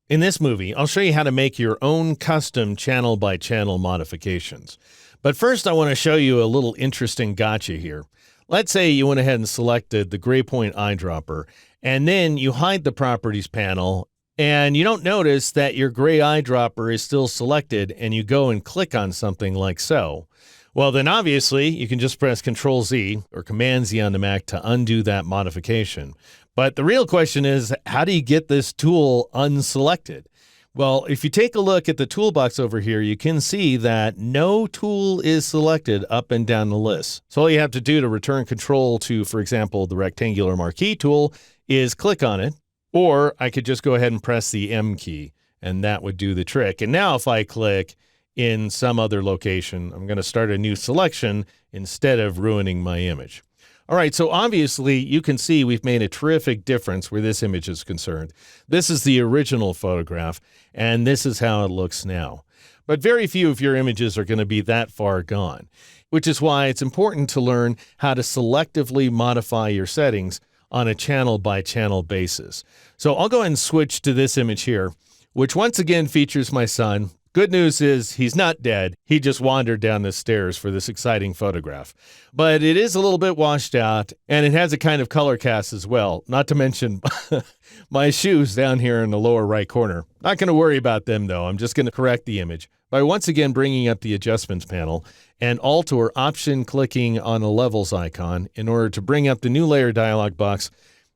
In this movie, I'll show you how to make your own custom channel-by-channel modifications. But first, I want to show you a little interesting gotcha here. Let's say you went ahead and selected the gray point eyedropper, and then you hide the properties panel, and you don't notice that your gray eyedropper is still selected, and you go and click on something like so. Well, then obviously, you can just press Control-Z or Command-Z on the Mac to undo that modification. But the real question is, how do you get this tool unselected? Well, if you take a look at the toolbox over here, you can see that no tool is selected up and down the list. So all you have to do to return control to, for example, the rectangular marquee tool is click on it, or I could just go ahead and press the M key, and that would do the trick. And now if I click in some other location, I'm going to start a new selection instead of ruining my image. All right, so obviously you can see we've made a terrific difference where this image is concerned. This is the original photograph, and this is how it looks now. But very few of your images are going to be that far gone, which is why it's important to learn how to selectively modify your settings on a channel-by-channel basis. So I'll go ahead and switch to this image here, which once again features my son. Good news is he's not dead. He just wandered down the stairs for this exciting photograph. But it is a little bit washed out, and it has a kind of color cast as well, not to mention my shoes down here in the lower right corner. Not going to worry about them, though. I'm just going to correct the image by once again bringing up the Adjustments panel and Alt or Option clicking on the Levels icon in order to bring up the New Layer dialog box.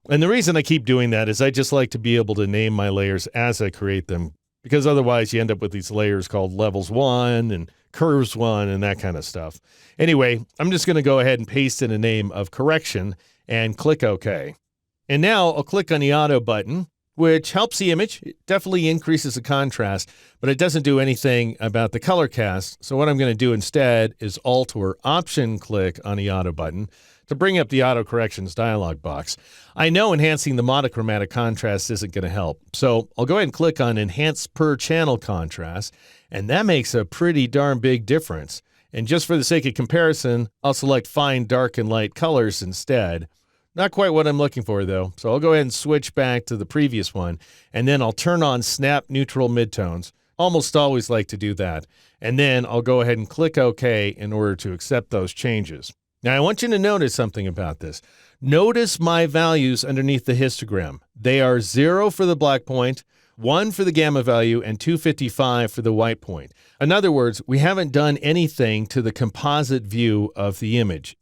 And the reason I keep doing that is I just like to be able to name my layers as I create them, because otherwise you end up with these layers called Levels 1 and Curves 1 and that kind of stuff. Anyway, I'm just going to go ahead and paste in a name of Correction and click OK. And now I'll click on the Auto button, which helps the image. It definitely increases the contrast, but it doesn't do anything about the color cast. So what I'm going to do instead is Alt or Option click on the Auto button to bring up the Auto Corrections dialog box. I know enhancing the monochromatic contrast isn't going to help, so I'll go ahead and click on Enhance Per Channel Contrast, and that makes a pretty darn big difference. And just for the sake of comparison, I'll select Fine Dark and Light Colors instead. Not quite what I'm looking for, though, so I'll go ahead and switch back to the previous one, and then I'll turn on Snap Neutral Midtones. Almost always like to do that. And then I'll go ahead and click OK in order to accept those changes. Now, I want you to notice something about this. Notice my values underneath the histogram. They are 0 for the black point, 1 for the gamma value, and 255 for the white point. In other words, we haven't done anything to the composite view of the image.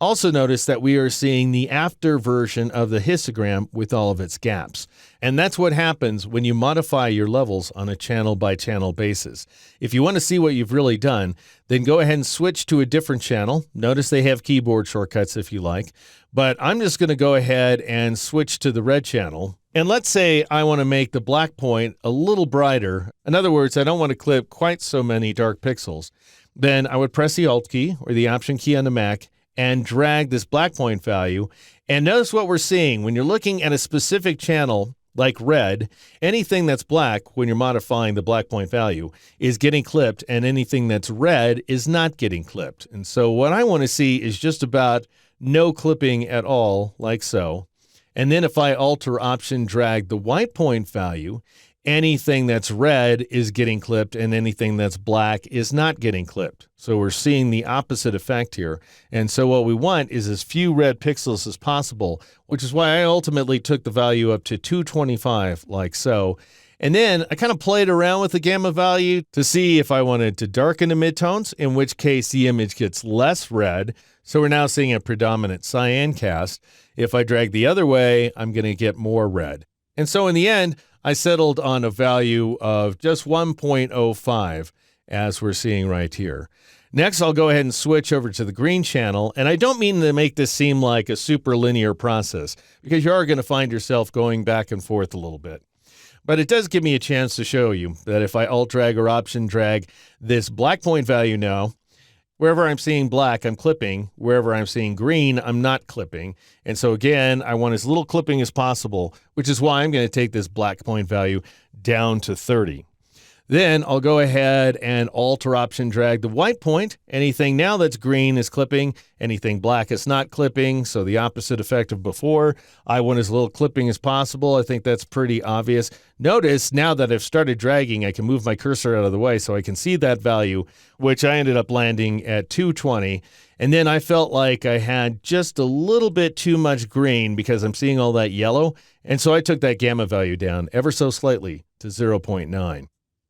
Also notice that we are seeing the after version of the histogram with all of its gaps. And that's what happens when you modify your levels on a channel-by-channel basis. If you want to see what you've really done, then go ahead and switch to a different channel. Notice they have keyboard shortcuts if you like. But I'm just going to go ahead and switch to the red channel. And let's say I want to make the black point a little brighter. In other words, I don't want to clip quite so many dark pixels. Then I would press the Alt key or the Option key on the Mac and drag this black point value. And notice what we're seeing. When you're looking at a specific channel, like red, anything that's black when you're modifying the black point value is getting clipped, and anything that's red is not getting clipped. And so what I want to see is just about no clipping at all, like so. And then if I Alt or Option drag the white point value, anything that's red is getting clipped and anything that's black is not getting clipped. So we're seeing the opposite effect here. And so what we want is as few red pixels as possible, which is why I ultimately took the value up to 225 like so. And then I kind of played around with the gamma value to see if I wanted to darken the midtones, in which case the image gets less red. So we're now seeing a predominant cyan cast. If I drag the other way, I'm going to get more red. And so in the end, I settled on a value of just 1.05, as we're seeing right here. Next, I'll go ahead and switch over to the green channel. And I don't mean to make this seem like a super linear process, because you are going to find yourself going back and forth a little bit. But it does give me a chance to show you that if I Alt drag or Option drag this black point value now, wherever I'm seeing black, I'm clipping. Wherever I'm seeing green, I'm not clipping. And so again, I want as little clipping as possible, which is why I'm going to take this black point value down to 30. Then I'll go ahead and Alt or Option drag the white point. Anything now that's green is clipping. Anything black is not clipping. So the opposite effect of before. I want as little clipping as possible. I think that's pretty obvious. Notice now that I've started dragging, I can move my cursor out of the way so I can see that value, which I ended up landing at 220. And then I felt like I had just a little bit too much green because I'm seeing all that yellow. And so I took that gamma value down ever so slightly to 0.9.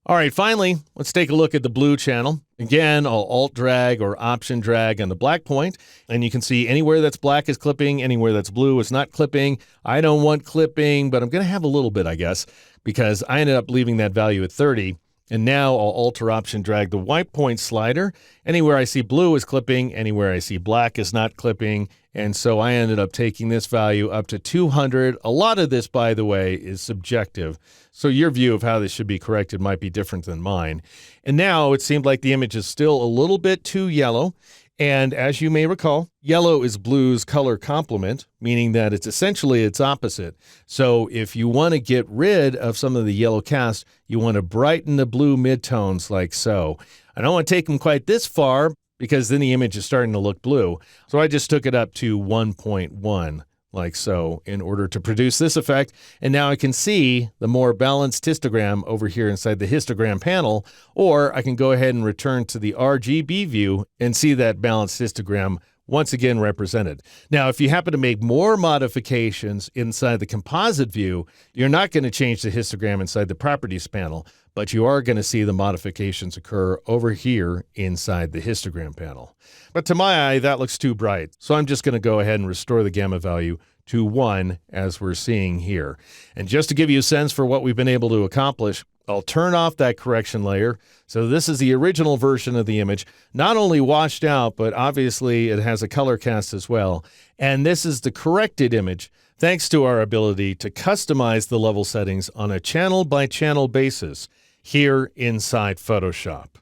All right, finally, let's take a look at the blue channel. Again, I'll Alt drag or Option drag on the black point, and you can see anywhere that's black is clipping, anywhere that's blue is not clipping. I don't want clipping, but I'm going to have a little bit, I guess, because I ended up leaving that value at 30. And now I'll Alt or Option drag the white point slider. Anywhere I see blue is clipping, anywhere I see black is not clipping. And so I ended up taking this value up to 200. A lot of this, by the way, is subjective. So your view of how this should be corrected might be different than mine. And now it seemed like the image is still a little bit too yellow. And as you may recall, yellow is blue's color complement, meaning that it's essentially its opposite. So if you want to get rid of some of the yellow cast, you want to brighten the blue midtones like so. I don't want to take them quite this far because then the image is starting to look blue. So I just took it up to 1.1. like so, in order to produce this effect. And now I can see the more balanced histogram over here inside the histogram panel, or I can go ahead and return to the RGB view and see that balanced histogram once again represented. Now, if you happen to make more modifications inside the composite view, you're not going to change the histogram inside the properties panel, but you are going to see the modifications occur over here inside the histogram panel. But to my eye, that looks too bright. So I'm just going to go ahead and restore the gamma value to 1 as we're seeing here. And just to give you a sense for what we've been able to accomplish, I'll turn off that correction layer. So this is the original version of the image, not only washed out, but obviously it has a color cast as well. And this is the corrected image, thanks to our ability to customize the level settings on a channel by channel basis here inside Photoshop.